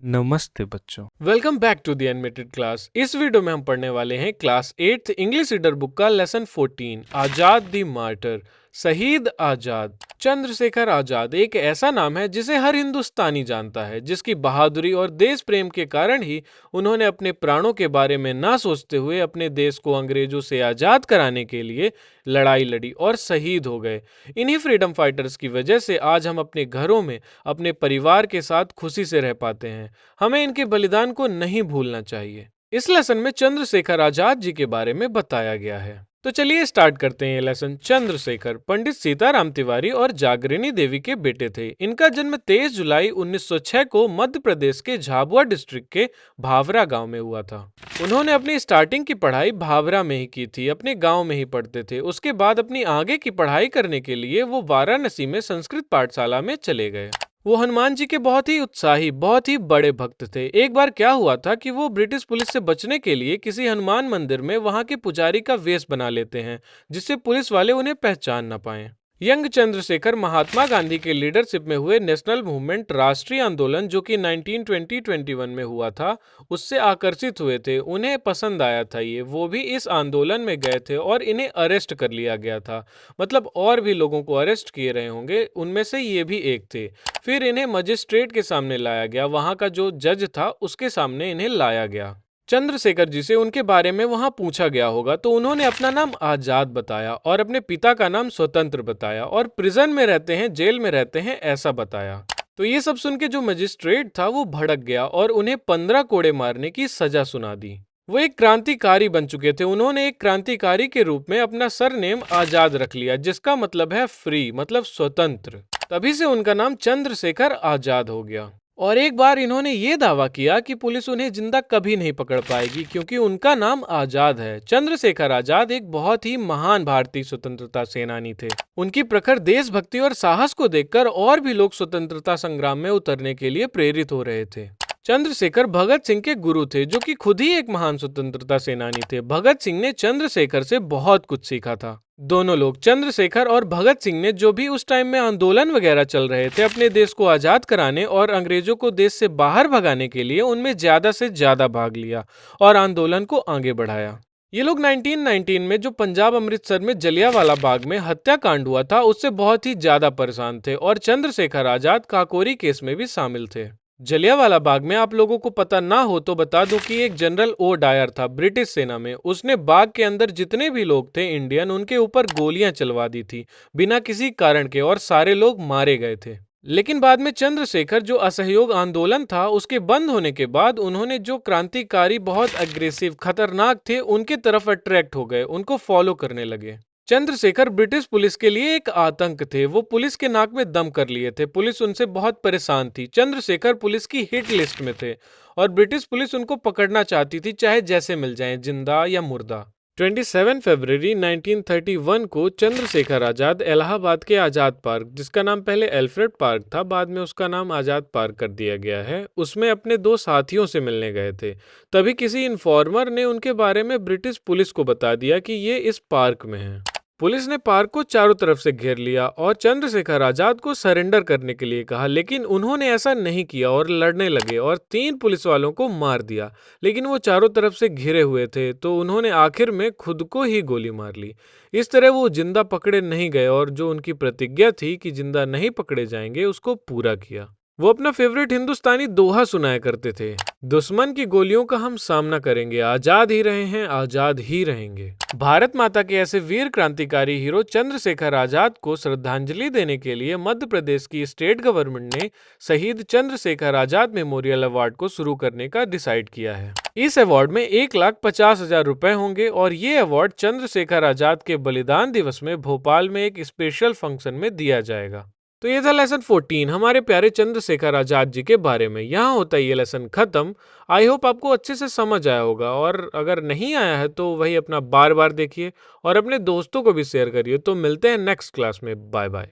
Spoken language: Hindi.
नमस्ते बच्चों। Welcome back to the animated class. इस वीडियो में हम पढ़ने वाले हैं class 8th English reader book का लेसन 14 आजाद द मार्टर। शहीद आजाद। चंद्रशेखर आजाद एक ऐसा नाम है जिसे हर हिंदुस्तानी जानता है, जिसकी बहादुरी और देश प्रेम के कारण ही उन्होंने अपने प्राणों के बारे में ना सोचते हुए अपने देश को अंग्रेजों से आजाद कराने के लिए लड़ाई लड़ी और शहीद हो गए। इन्हीं फ्रीडम फाइटर्स की वजह से आज हम अपने घरों में अपने परिवार के साथ खुशी से रह पाते हैं। हमें इनके बलिदान को नहीं भूलना चाहिए। इस लेसन में चंद्रशेखर आजाद जी के बारे में बताया गया है। तो चलिए स्टार्ट करते हैं ये लेसन। चंद्रशेखर पंडित सीताराम तिवारी और जागृणी देवी के बेटे थे। इनका जन्म 23 जुलाई 1906 को मध्य प्रदेश के झाबुआ डिस्ट्रिक्ट के भावरा गांव में हुआ था। उन्होंने अपनी स्टार्टिंग की पढ़ाई भावरा में ही की थी, अपने गांव में ही पढ़ते थे। उसके बाद अपनी आगे की पढ़ाई करने के लिए वो वाराणसी में संस्कृत पाठशाला में चले गए। वो हनुमान जी के बहुत ही उत्साही, बहुत ही बड़े भक्त थे। एक बार क्या हुआ था कि वो ब्रिटिश पुलिस से बचने के लिए किसी हनुमान मंदिर में वहां के पुजारी का वेश बना लेते हैं, जिससे पुलिस वाले उन्हें पहचान न पाएं। यंग चंद्रशेखर महात्मा गांधी के लीडरशिप में हुए नेशनल मूवमेंट राष्ट्रीय आंदोलन जो कि 1920-21 में हुआ था, उससे आकर्षित हुए थे। उन्हें पसंद आया था ये, वो भी इस आंदोलन में गए थे और इन्हें अरेस्ट कर लिया गया था। मतलब और भी लोगों को अरेस्ट किए रहे होंगे, उनमें से ये भी एक थे। फिर इन्हें मजिस्ट्रेट के सामने लाया गया, वहां का जो जज था उसके सामने इन्हें लाया गया। चंद्रशेखर जी से उनके बारे में वहां पूछा गया होगा, तो उन्होंने अपना नाम आजाद बताया और अपने पिता का नाम स्वतंत्र बताया और प्रिजन में रहते हैं, जेल में रहते हैं, ऐसा बताया। तो ये सब सुन के जो मजिस्ट्रेट था वो भड़क गया और उन्हें 15 कोड़े मारने की सजा सुना दी। वो एक क्रांतिकारी बन चुके थे। उन्होंने एक क्रांतिकारी के रूप में अपना सरनेम आजाद रख लिया, जिसका मतलब है फ्री, मतलब स्वतंत्र। तभी से उनका नाम चंद्रशेखर आजाद हो गया। और एक बार इन्होंने ये दावा किया कि पुलिस उन्हें जिंदा कभी नहीं पकड़ पाएगी, क्योंकि उनका नाम आजाद है। चंद्रशेखर आजाद एक बहुत ही महान भारतीय स्वतंत्रता सेनानी थे। उनकी प्रखर देशभक्ति और साहस को देखकर और भी लोग स्वतंत्रता संग्राम में उतरने के लिए प्रेरित हो रहे थे। चंद्रशेखर भगत सिंह के गुरु थे, जो कि खुद ही एक महान स्वतंत्रता सेनानी थे। भगत सिंह ने चंद्रशेखर से बहुत कुछ सीखा था। दोनों लोग, चंद्रशेखर और भगत सिंह ने, जो भी उस टाइम में आंदोलन वगैरह चल रहे थे अपने देश को आजाद कराने और अंग्रेजों को देश से बाहर भगाने के लिए, उनमें ज्यादा से ज्यादा भाग लिया और आंदोलन को आगे बढ़ाया। ये लोग 1919 में जो पंजाब अमृतसर में जलियांवाला बाग में हत्याकांड हुआ था, उससे बहुत ही ज्यादा परेशान थे और चंद्रशेखर आजाद काकोरी केस में भी शामिल थे। जलियांवाला बाग में आप लोगों को पता ना हो तो बता दूं कि एक जनरल ओ डायर था ब्रिटिश सेना में। उसने बाग के अंदर जितने भी लोग थे इंडियन, उनके ऊपर गोलियां चलवा दी थी बिना किसी कारण के, और सारे लोग मारे गए थे। लेकिन बाद में चंद्रशेखर, जो असहयोग आंदोलन था उसके बंद होने के बाद, उन्होंने जो क्रांतिकारी बहुत अग्रेसिव, खतरनाक थे, उनके तरफ अट्रैक्ट हो गए, उनको फॉलो करने लगे। चंद्रशेखर ब्रिटिश पुलिस के लिए एक आतंक थे। वो पुलिस के नाक में दम कर लिए थे। पुलिस उनसे बहुत परेशान थी। चंद्रशेखर पुलिस की हिट लिस्ट में थे और ब्रिटिश पुलिस उनको पकड़ना चाहती थी, चाहे जैसे मिल जाए, जिंदा या मुर्दा। 27 फरवरी 1931 को चंद्रशेखर आजाद इलाहाबाद के आजाद पार्क, जिसका नाम पहले एल्फ्रेड पार्क था, बाद में उसका नाम आजाद पार्क कर दिया गया है, उसमें अपने दो साथियों से मिलने गए थे। तभी किसी इन्फॉर्मर ने उनके बारे में ब्रिटिश पुलिस को बता दिया कि ये इस पार्क में है। पुलिस ने पार्क को चारों तरफ से घेर लिया और चंद्रशेखर आजाद को सरेंडर करने के लिए कहा, लेकिन उन्होंने ऐसा नहीं किया और लड़ने लगे और 3 पुलिस वालों को मार दिया। लेकिन वो चारों तरफ से घिरे हुए थे, तो उन्होंने आखिर में खुद को ही गोली मार ली। इस तरह वो जिंदा पकड़े नहीं गए और जो उनकी प्रतिज्ञा थी कि जिंदा नहीं पकड़े जाएंगे, उसको पूरा किया। वो अपना फेवरेट हिंदुस्तानी दोहा सुनाया करते थे, दुश्मन की गोलियों का हम सामना करेंगे, आजाद ही रहे हैं, आजाद ही रहेंगे। भारत माता के ऐसे वीर क्रांतिकारी हीरो चंद्रशेखर आजाद को श्रद्धांजलि देने के लिए मध्य प्रदेश की स्टेट गवर्नमेंट ने शहीद चंद्रशेखर आजाद मेमोरियल अवार्ड को शुरू करने का डिसाइड किया है। इस अवार्ड में 1,50,000 रुपए होंगे और ये अवार्ड चंद्रशेखर आजाद के बलिदान दिवस में भोपाल में एक स्पेशल फंक्शन में दिया जाएगा। तो ये था लेसन 14 हमारे प्यारे चंद्रशेखर आजाद जी के बारे में। यहाँ होता है ये लेसन खत्म। आई होप आपको अच्छे से समझ आया होगा, और अगर नहीं आया है तो वही अपना बार बार देखिए और अपने दोस्तों को भी शेयर करिए। तो मिलते हैं नेक्स्ट क्लास में। Bye bye.